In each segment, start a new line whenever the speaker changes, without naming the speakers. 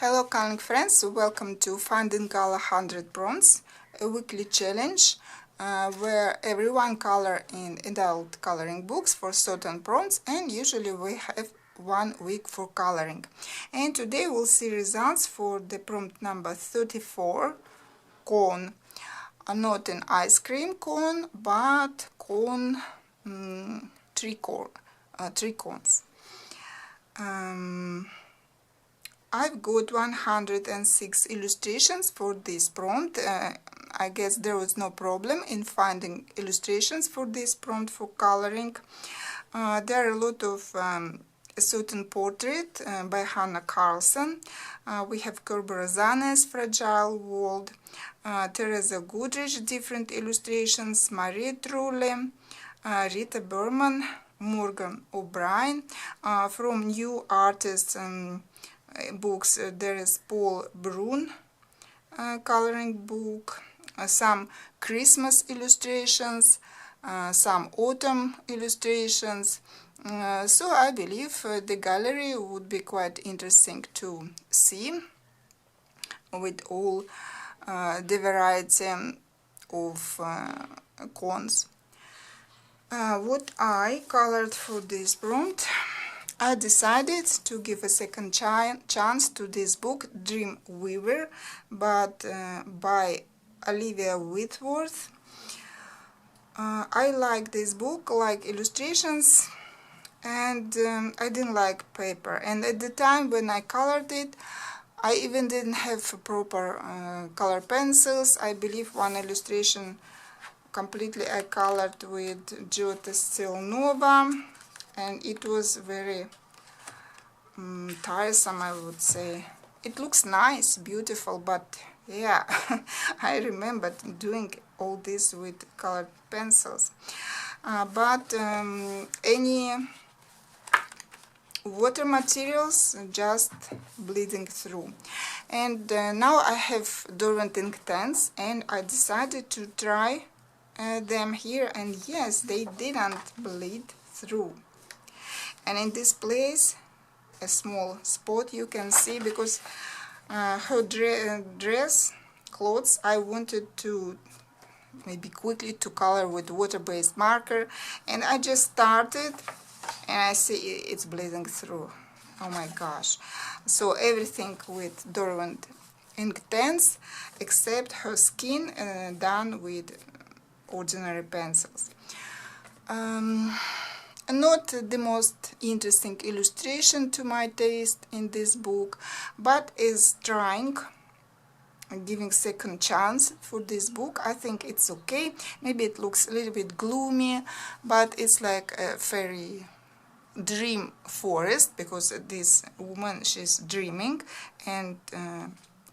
Hello coloring friends, welcome to Finding Color 100 Prompts, a weekly challenge where everyone color in adult coloring books for certain prompts, and usually we have 1 week for coloring. And today we'll see results for the prompt number 34, cone. Not an ice cream cone, but cone, three cones. I've got 106 illustrations for this prompt. I guess there was no problem in finding illustrations for this prompt for coloring. There are a lot of a certain portrait by Hannah Carlson. We have Kerber Rosanes, Fragile World, Teresa Goodrich, different illustrations, Marie Trulle, Rita Berman, Morgan O'Brien. From new artists books, there is Paul Brun coloring book, some Christmas illustrations, some autumn illustrations. So I believe the gallery would be quite interesting to see with all the variety of cones. What I colored for this prompt, I decided to give a second chance to this book, Dream Weaver, but by Olivia Whitworth. I like this book, like illustrations, and I didn't like paper. And at the time when I colored it, I even didn't have proper color pencils. I believe one illustration completely I colored with Giotta Stil Nova, and it was very tiresome, I would say. It looks nice, beautiful, but yeah, I remember doing all this with colored pencils. But any water materials just bleeding through. And now I have Derwent Inktense, and I decided to try them here, and yes, they didn't bleed through. And in this place, a small spot you can see, because her dress clothes I wanted to maybe quickly to color with water-based marker, and I just started and I see it's bleeding through. Oh my gosh. So everything with Derwent Inktense except her skin done with ordinary pencils. Not the most interesting illustration to my taste in this book, but is trying, giving second chance for this book. I think it's okay. Maybe it looks a little bit gloomy, but it's like a fairy dream forest, because this woman, she's dreaming and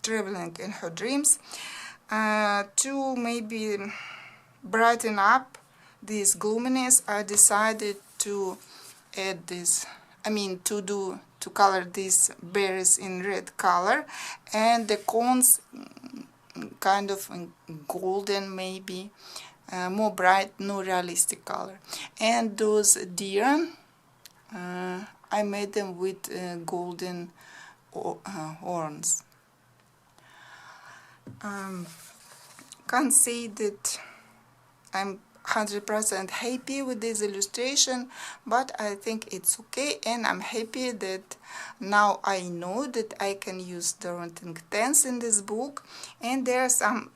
traveling in her dreams. To maybe brighten up this gloominess, I decided to add this, to color these berries in red color, and the cones kind of golden, maybe more bright, no realistic color. And those deer, I made them with golden horns. Can't say that I'm 100% happy with this illustration, but I think it's okay, and I'm happy that now I know that I can use Derwent Inktense in this book, and there are some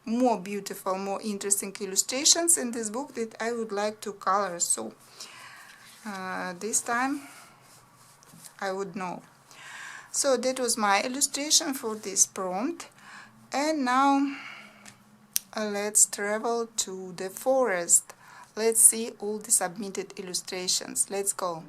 more beautiful, more interesting illustrations in this book that I would like to color. So this time I would know. So that was my illustration for this prompt, and now let's travel to the forest. Let's see all the submitted illustrations. Let's go.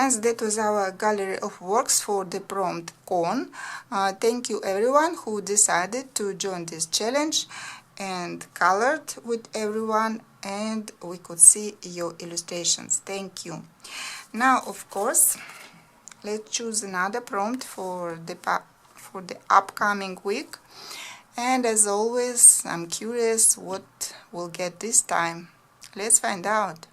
friends, that was our gallery of works for the prompt Cone. Thank you everyone who decided to join this challenge and colored with everyone, and we could see your illustrations. Thank you. Now, of course, let's choose another prompt for the upcoming week. And as always, I'm curious what we'll get this time. Let's find out.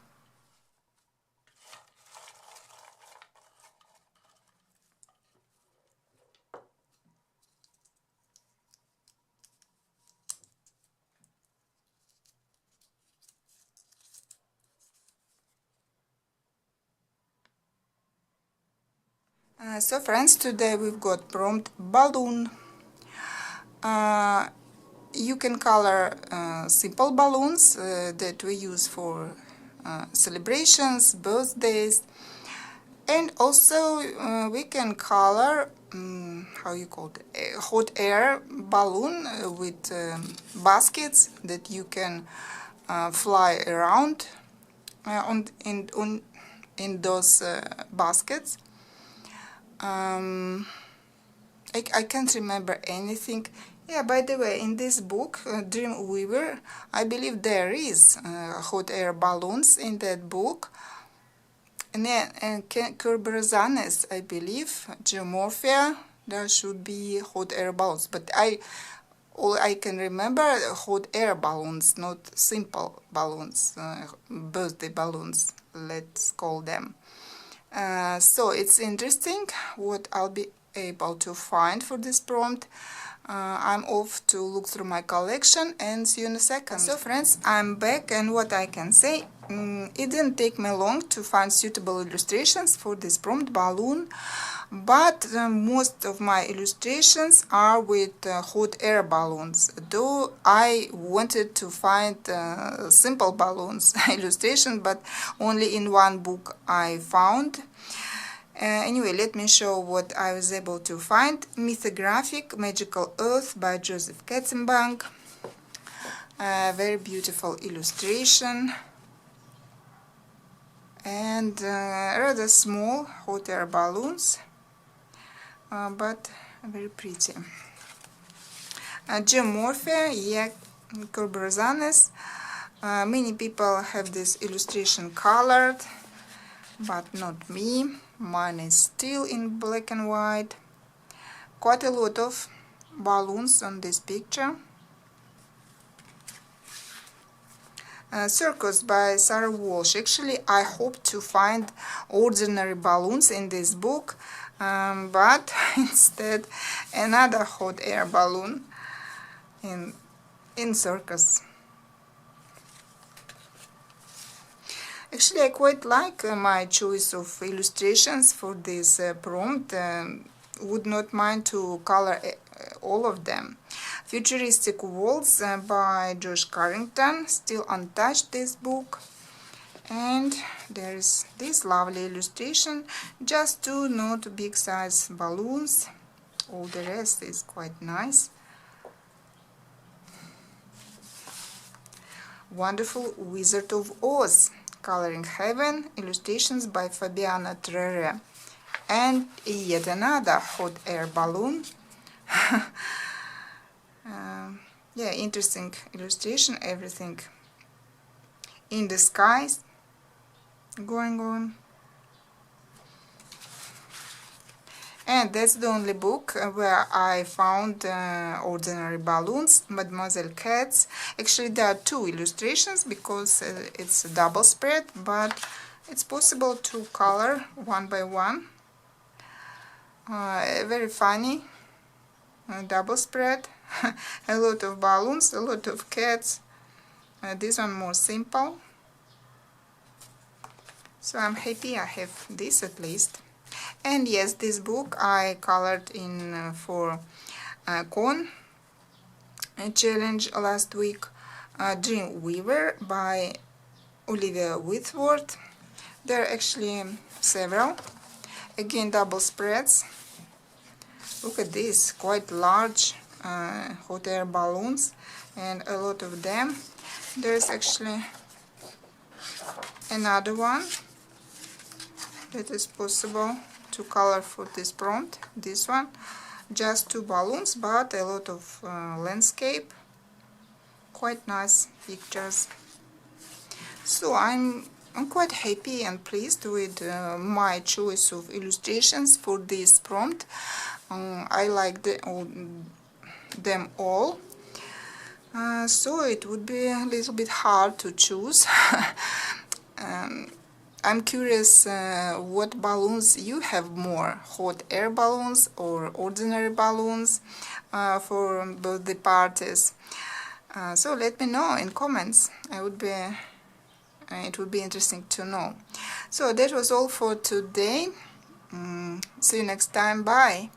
So friends, today we've got prompt balloon. You can color simple balloons that we use for celebrations, birthdays, and also we can color how you call it, a hot air balloon with baskets that you can fly around in those baskets. I can't remember anything. Yeah, by the way, in this book, Dreamweaver, I believe there is hot air balloons in that book. And then Kerberosanes, I believe, Geomorphia, there should be hot air balloons. But all I can remember hot air balloons, not simple balloons, birthday balloons, let's call them. So it's interesting what I'll be able to find for this prompt. I'm off to look through my collection and see you in a second. So friends, I'm back, and what I can say, it didn't take me long to find suitable illustrations for this prompt balloon, but most of my illustrations are with hot air balloons, though I wanted to find simple balloons illustration, but only in one book I found. Anyway, let me show what I was able to find. Mythographic Magical Earth by Joseph Katzenbach. Very beautiful illustration. And rather small hot air balloons, but very pretty. Geomorphia, yeah, Kerberosanes. Many people have this illustration colored, but not me. Mine is still in black and white. Quite a lot of balloons on this picture. Circus by Sarah Walsh. Actually, I hope to find ordinary balloons in this book, but instead another hot air balloon in Circus. Actually, I quite like my choice of illustrations for this prompt. Would not mind to color all of them. Futuristic Worlds by Josh Carrington, still untouched, this book. And there is this lovely illustration, just two not big size balloons. All the rest is quite nice. Wonderful Wizard of Oz, Coloring Heaven, illustrations by Fabiana Trere. And yet another hot air balloon. Yeah, interesting illustration, everything in the skies going on. And that's the only book where I found ordinary balloons, Mademoiselle Katz. Actually, there are two illustrations because it's a double spread, but it's possible to color one by one. Very funny double spread. A lot of balloons, a lot of cats. This one more simple. So I'm happy I have this at least. And yes, this book I colored in for Cone challenge last week. Dreamweaver by Olivia Whitworth. There are actually several. Again, double spreads. Look at this, quite large hot air balloons, and a lot of them. There's actually another one it is possible to color for this prompt. This one, just 2 balloons, but a lot of landscape, quite nice pictures. So I'm quite happy and pleased with my choice of illustrations for this prompt. I like them all. So it would be a little bit hard to choose. I'm curious what balloons you have more, hot air balloons or ordinary balloons for both the parties. So let me know in comments. It would be interesting to know. So that was all for today. See you next time. Bye.